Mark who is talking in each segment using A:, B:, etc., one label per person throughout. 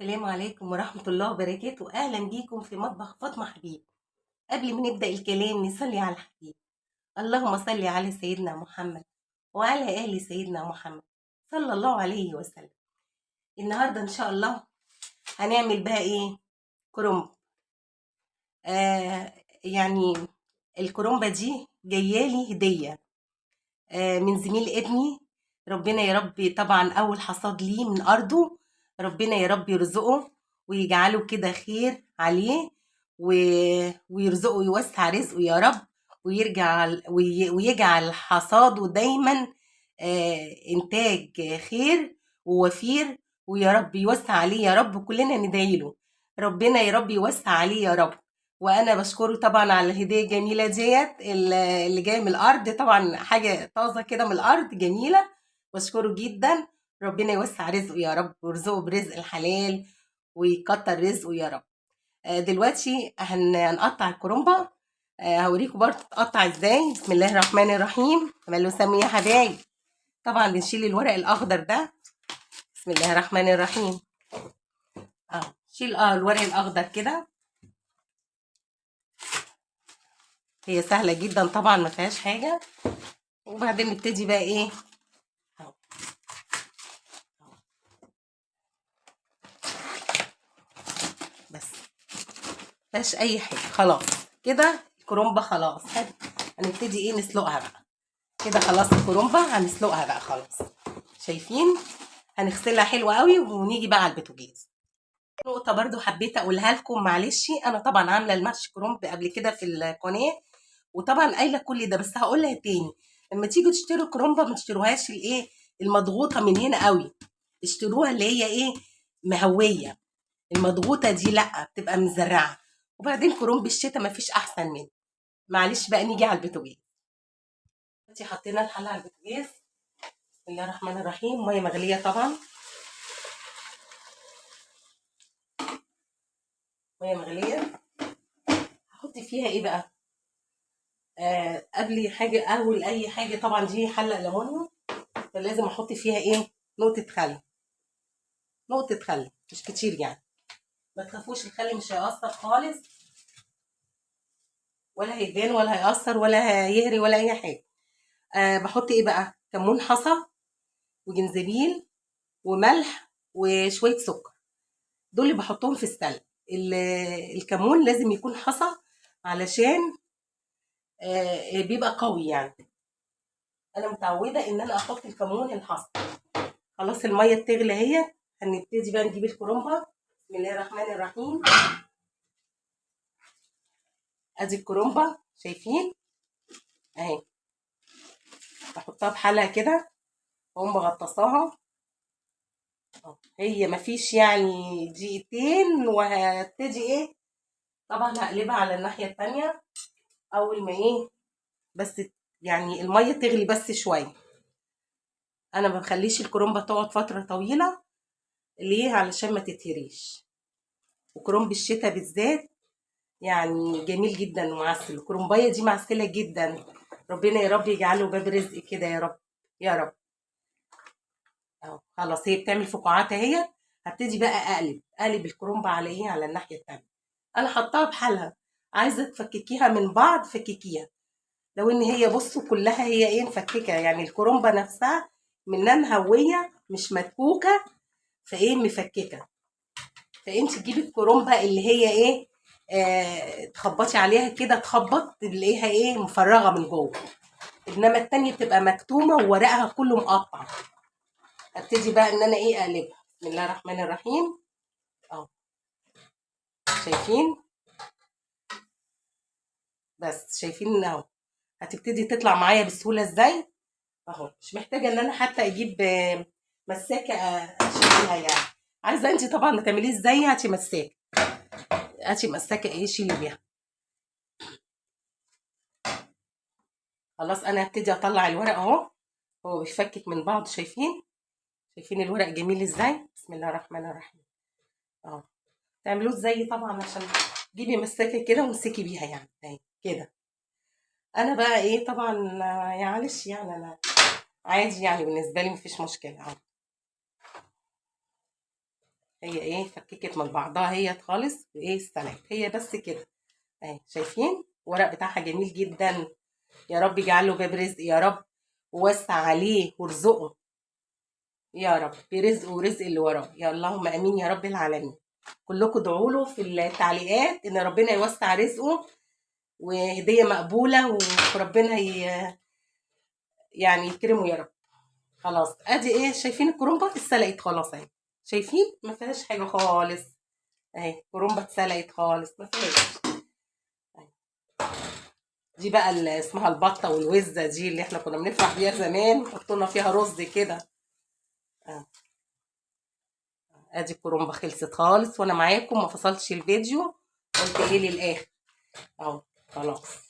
A: السلام عليكم ورحمة الله وبركاته. أهلا بيكم في مطبخ فاطمة حبيب. قبل ما نبدأ الكلام نصلي على الحبيب. اللهم صل على سيدنا محمد وعلى آل سيدنا محمد صلى الله عليه وسلم. النهاردة إن شاء الله هنعمل بقى إيه؟ كرنب. يعني الكرنبة دي جايالي هدية من زميل ابني. ربنا يا رب طبعا أول حصاد ليه من أرضه، ربنا يا رب يرزقه ويجعله كده خير عليه و... ويرزقه ويوسع رزقه يا رب، ويجعل حصاده دايما إنتاج خير ووفير، ويا رب يوسع عليه يا رب. كلنا ندعيله ربنا يا رب يوسع عليه يا رب. وانا بشكره طبعا على الهديه الجميله ديت اللي جايه من الارض، طبعا حاجه طازه كده من الارض جميله. بشكره جدا. ربنا يوسع رزقه يا رب ويرزقه برزق الحلال ويكتر رزقه يا رب. دلوقتي هنقطع الكرنبه. هوريكم برضه تتقطع ازاي. بسم الله الرحمن الرحيم. عملوا سمي يا حبايبي. طبعا بنشيل الورق الاخضر ده. بسم الله الرحمن الرحيم. شيل الورق الاخضر كده. هي سهله جدا طبعا ما فيهاش حاجه. وبعدين نبتدي بقى ايه اهو. بس مفيهاش اي حاجه. خلاص كده الكرومبه خلاص. هنبتدي ايه نسلقها بقى كده. خلاص الكرومبه هنسلقها بقى خلاص. شايفين؟ هنغسلها حلو قوي ونيجي بقى على البوتاجاز. نقطه برضو حبيت اقولها لكم، معلش انا طبعا عامله المحشي كرومب قبل كده في القناه، وطبعا قايله كل ده، بس هقولها تاني. لما تيجوا تشتروا كرومبه ما تشتروهاش الايه المضغوطه من هنا قوي، اشتروها اللي هي ايه مهويه. المضغوطه دي لا، بتبقى مزرعه. وبعدين كرومب الشتا مفيش احسن منه. معلش بقى نيجي على البوتاجاز. دلوقتي حطينا الحله على البوتاجاز. بسم الله الرحمن الرحيم. ميه مغليه طبعا. ميه مغليه. هحط فيها ايه بقى؟ قبل حاجه اول اي حاجه طبعا دي حله الومنيوم، فلازم احط فيها ايه نقطه خل. نقطه خل مش كتير يعني. ما تخافوش الخل مش هيأثر خالص، ولا هيبان ولا هيأثر ولا هيهري ولا اي حاجه. بحط ايه بقى؟ كمون حصى وجنزبيل وملح وشويه سكر. دول اللي بحطهم في السلق. الكمون لازم يكون حصى علشان بيبقى قوي يعني. انا متعوده ان انا احط الكمون الحصى. خلاص الميه بتغلي اهي. هنبتدي بقى نجيب الكرنبه. بسم الله الرحمن الرحيم. ادي الكرنبه شايفين اهي. بحطها في حلقه كده واقوم مغطساها. هي مفيش يعني دقيقتين وهبتدي ايه. طبعا هقلبها على الناحيه التانيه اول ما ايه، بس يعني الميه تغلي بس شويه. انا ما بخليش الكرنبه تقعد فتره طويله. ليه؟ علشان ما تتهريش. وكرنب الشتاء بالذات يعني جميل جدا ومعسل. الكرنبايه دي معسله جدا. ربنا يا رب يجعله باب رزق كده يا رب يا رب. اهو خلاص هي بتعمل فقاعات اهي. هبتدي بقى اقلب الكرنبه على ايه على الناحيه التانيه. انا حطاها بحالها. عايزه تفككيها من بعض فككيها. لو ان هي بصوا كلها هي ايه مفككه يعني الكرنبه نفسها منها مهويه مش مدكوكه، فايه مفككه. فانت تجيبي الكرنبه اللي هي ايه تخبطي عليها كده تخبط تلاقيها ايه مفرغه من جوه. انما التانية بتبقى مكتومه وورقها كله مقطع. ابتدي بقى ان انا ايه اقلبها. بسم الله الرحمن الرحيم. اهو شايفين؟ بس شايفين اهو هتبتدي تطلع معايا بسهوله ازاي. اهو مش محتاجه ان انا حتى اجيب مساكه اشيلها يعني. عايزه انت طبعا تعمليه ازاي. هاتي مساكه. هاتي مساكه ايه شيلي بيها. خلاص انا هبتدي اطلع الورق اهو. هو بيفكك من بعض. شايفين؟ شايفين الورق جميل ازاي. بسم الله الرحمن الرحيم. اهو تعملوه ازاي طبعا عشان تجيبي مساكه كده وامسكي بيها يعني اهي كده. انا بقى ايه طبعا معلش يعني انا عادي يعني بالنسبه لي مفيش مشكله اهو. هي ايه فككت من بعضها هي خالص، وايه استلعت هي بس كده اهي. شايفين الورق بتاعها جميل جدا. يا رب يجعله باب رزق يا رب، ووسع عليه وارزقه يا رب برزقه ورزق اللي وراه، يا اللهم امين يا رب العالمين. كلكم ادعوا له في التعليقات ان ربنا يوسع رزقه وهديه مقبوله، وربنا يعني يكرمه يا رب. خلاص ادي ايه، شايفين الكرومبه اتسلقت خلاص اهي. شايفين ما فيهاش حاجه خالص اهي، كرومبه اتسلقت خالص ما فيهاش. دي بقى اللي اسمها البطه والوزه دي اللي احنا كنا بنفرح بيها زمان، حطونا فيها رز كده. ادي الكرومبه خلصت خالص وانا معاكم ما فصلتش الفيديو، قلت ايه للاخر اهو. خلاص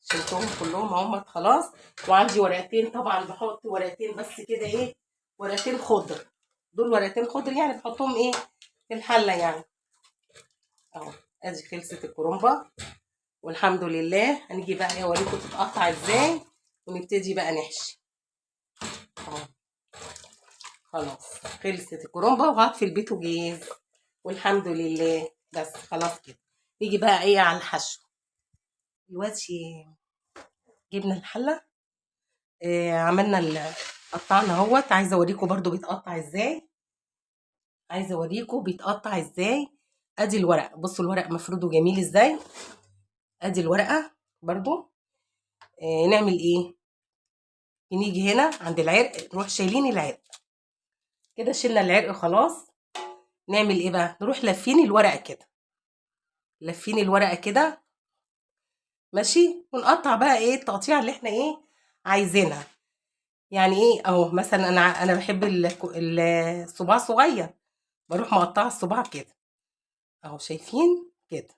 A: شلتهم كلهم اهم خلاص. وعندي ورقتين طبعا بحط ورقتين بس كده ايه، ورقتين خضر، دول ورقتين خضر يعني بحطهم ايه في الحله يعني اهو. ادي خلصت الكرومبه والحمد لله. هنيجي بقى اوريكم تتقطع ازاي ونبتدي بقى نحشي اهو. خلاص خلصت الكرومبه وهطفي البوتاجاز والحمد لله. بس خلاص كده نيجي بقى ايه على الحشو. دلوقتي جبنا الحله، عملنا قطعنا اهوت. عايزه اوريكم برضو بيتقطع ازاي، عايزه اوريكم بيتقطع ازاي. ادي الورق، بصوا الورق مفروده جميل ازاي. ادي الورقه برضو. نعمل ايه، نيجي هنا عند العرق نروح شايلين العرق كده، شلنا العرق خلاص. نعمل ايه بقى، نروح لافين الورقه كده، لافين الورقه كده ماشي، ونقطع بقى ايه التقطيع اللي احنا ايه عايزينها. يعني ايه اهو، مثلا انا بحب الصباع صغير، بروح مقطعه الصباع كده اهو. شايفين كده،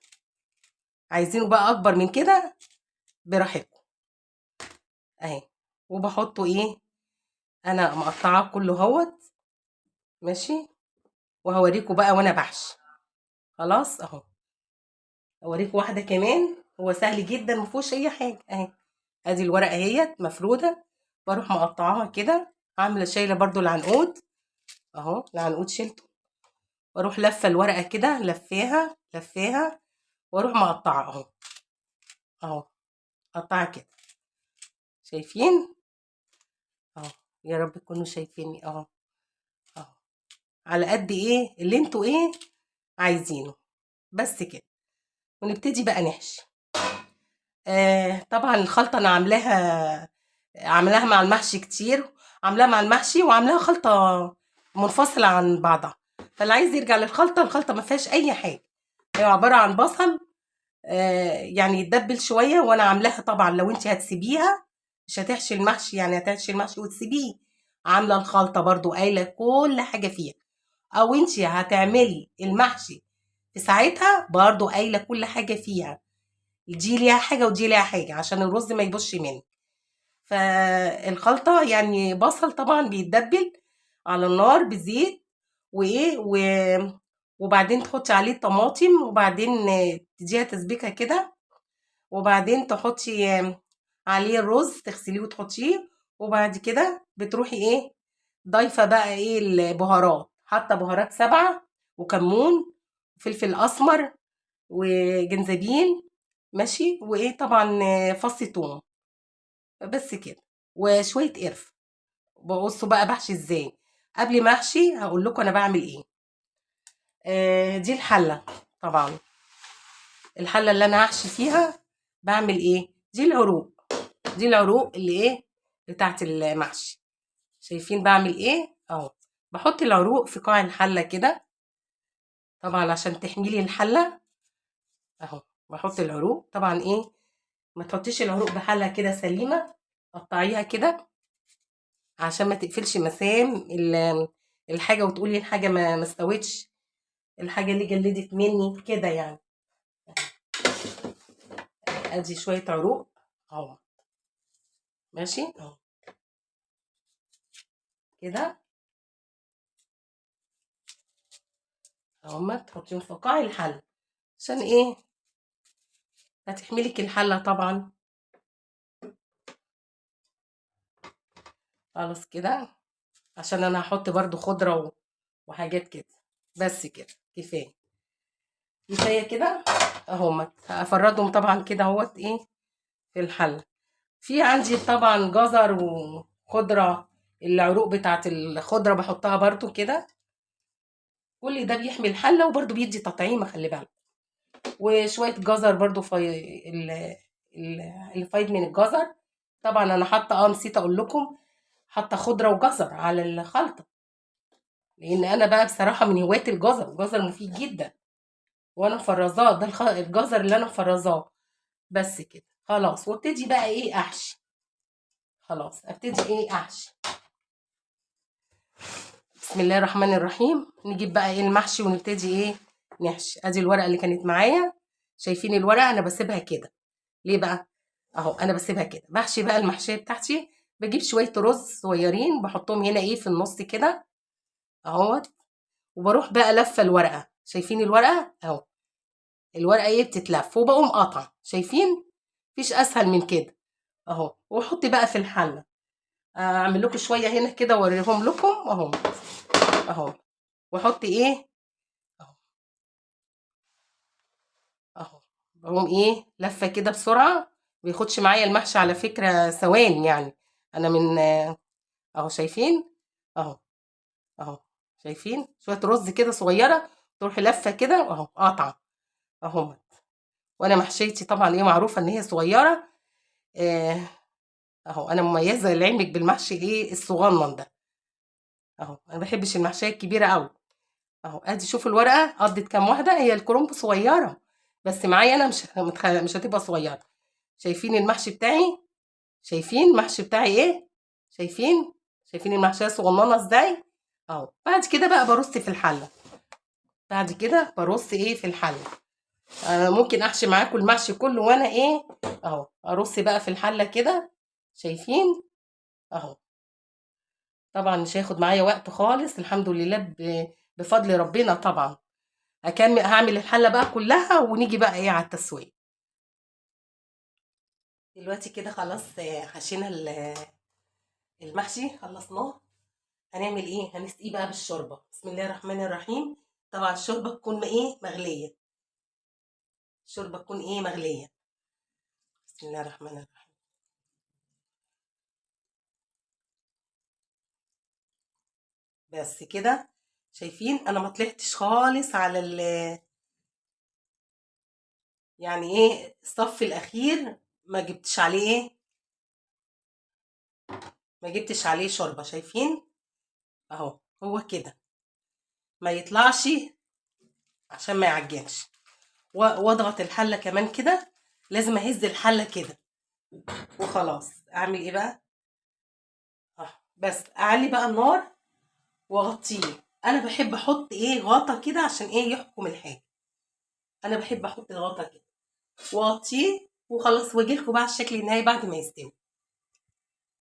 A: عايزينه بقى اكبر من كده براحتكم اهي. وبحطه ايه، انا مقطعاه كله اهوت ماشي. وهوريكم بقى وانا بحشي خلاص اهو. اوريكم واحده كمان، هو سهل جدا مفيهوش اي حاجه اهي. ادي الورقه اهيت مفروده، بروح مقطعاها كده، عامله شايله برضو العنقود اهو. العنقود شلته، واروح لفه الورقه كده، لفاها لفاها، واروح مقطعه اهو اهو. قطعها كده شايفين اهو. يا رب تكونوا شايفيني اهو اهو، على قد ايه اللي انتوا ايه عايزينه بس كده. ونبتدي بقى نحشي. طبعا الخلطه انا عاملاها مع المحشي كتير، عاملاها مع المحشي وعاملاها خلطه منفصله عن بعضها. فاللي عايز يرجع للخلطه، الخلطه ما فيهاش اي حاجه، هي عباره عن بصل يعني يتدبل شويه. وانا عاملاها طبعا لو انت هتسيبيها مش هتحشي المحشي، يعني هتحشي المحشي وتسيبيه، عامله الخلطه برضو قايله كل حاجه فيها. او انت هتعملي المحشي في ساعتها برضو قايله كل حاجه فيها، دي ليها حاجه ودي ليها حاجه عشان الرز ما يبوظش منك. فالخلطه يعني بصل طبعا بيتدبل على النار بزيت وايه وبعدين تحطي عليه طماطم، وبعدين تديها تسبيكه كده، وبعدين تحطي عليه الرز تغسليه وتحطيه. وبعد كده بتروحي ايه ضايفه بقى ايه البهارات، حاطه بهارات 7 وكمون وفلفل اسمر وجنزبيل ماشي، وايه طبعا فص ثوم بس كده، وشويه قرفه. ببصوا بقى بحشي ازاي. قبل ما احشي هقول لكم انا بعمل ايه. دي الحله طبعا، الحله اللي انا هحشي فيها بعمل ايه، دي العروق، دي العروق اللي ايه بتاعت المحشي. شايفين بعمل ايه اهو، بحط العروق في قاع الحله كده طبعا عشان تحميلي الحله اهو. بحط العروق طبعا ايه، ما تحطيش العروق بحالها كده سليمه، قطعيها كده عشان ما تقفلش مسام الحاجه وتقولي الحاجه ما استوتش، الحاجه اللي جلدت مني كده يعني. ادي شويه عروق اهو ماشي اهو كده اهو. تحطيهم في قاع الحله عشان ايه هتحملك الحله طبعا. خلاص كده عشان انا هحط برضو خضره وحاجات كده. بس كده كفايه كفايه كده اهو. هفردهم طبعا كده اهوت ايه في الحله. في عندي طبعا جزر وخضره، العروق بتاعت الخضره بحطها برضو كده. كل ده بيحمي الحله وبرضو بيدي تطعيمه، خلي بالك. وشويه جزر برضو في الفايد من الجزر. طبعا انا حاطه نسيت اقول لكم، حاطه خضره وجزر على الخلطه، لان انا بقى بصراحه من هواة الجزر. الجزر مفيد جدا وانا مفرزاه، ده الجزر اللي انا مفرزاه. بس كده خلاص، وابتدي بقى ايه احشي. خلاص ابتدي ايه احشي. بسم الله الرحمن الرحيم. نجيب بقى ايه المحشي ونبتدي ايه نحشي. ادي الورقه اللي كانت معايا، شايفين الورقه انا بسيبها كده ليه بقى؟ اهو انا بسيبها كده. بحشي بقى المحشيه بتاعتي. بجيب شويه رز صغيرين بحطهم هنا ايه في النص كده اهوت. وبروح بقى لفه الورقه، شايفين الورقه اهو. الورقه ايه بتتلف وبقوم قاطعه، شايفين؟ مفيش اسهل من كده اهو. واحط بقى في الحله. اعمل لكم شويه هنا كده واوريهم لكم اهو. اهو واحط ايه اهو. اهو بقوم ايه لفه كده بسرعه. بياخدش معايا المحشي على فكره ثواني يعني. انا من اهو شايفين اهو. اهو شايفين شويه رز كده صغيره، تروحي لفه كده اهو قاطعه اهو. وانا محشيتي طبعا ايه معروفه ان هي صغيره. آه، اهو انا مميزه لعلمك بالمحشي ايه الصغنن ده اهو. انا ما بحبش المحشيه الكبيره قوي اهو. ادي شوفوا الورقه قضت كام واحده، هي الكرنب صغيره بس معايا انا مش هتبقى صغيره. شايفين المحشي بتاعي؟ شايفين المحشي بتاعي ايه؟ شايفين؟ شايفين المحشيه صغننه ازاي اهو. بعد كده بقى برص في الحله. بعد كده برص ايه في الحله. انا ممكن احشي معاكم المحشي كله وانا ايه اهو. ارص بقى في الحله كده، شايفين اهو. طبعا مش هياخد معايا وقت خالص الحمد لله، بفضل ربنا طبعا. اكمل هعمل الحله بقى كلها ونيجي بقى ايه على التسويه. دلوقتي كده خلاص حشينا المحشي خلصناه. هنعمل ايه؟ هنسقيه بقى بالشوربه. بسم الله الرحمن الرحيم. طبعا الشوربه تكون ايه مغليه. الشوربه تكون ايه مغليه. بسم الله الرحمن الرحيم. بس كده شايفين انا ما طلعتش خالص على يعني ايه الصف الاخير ما جبتش عليه ايه، ما جبتش عليه شوربه. شايفين اهو هو كده ما يطلعش عشان ما يعجنش. واضغط الحله كمان كده، لازم اهز الحله كده وخلاص. اعمل ايه بقى بس اعلي بقى النار واغطيه. انا بحب احط ايه غطا كده عشان ايه يحكم الحاجه. انا بحب احط الغطا كده واغطيه وخلاص. واجيلكوا بقى الشكل النهائي بعد ما يستوي.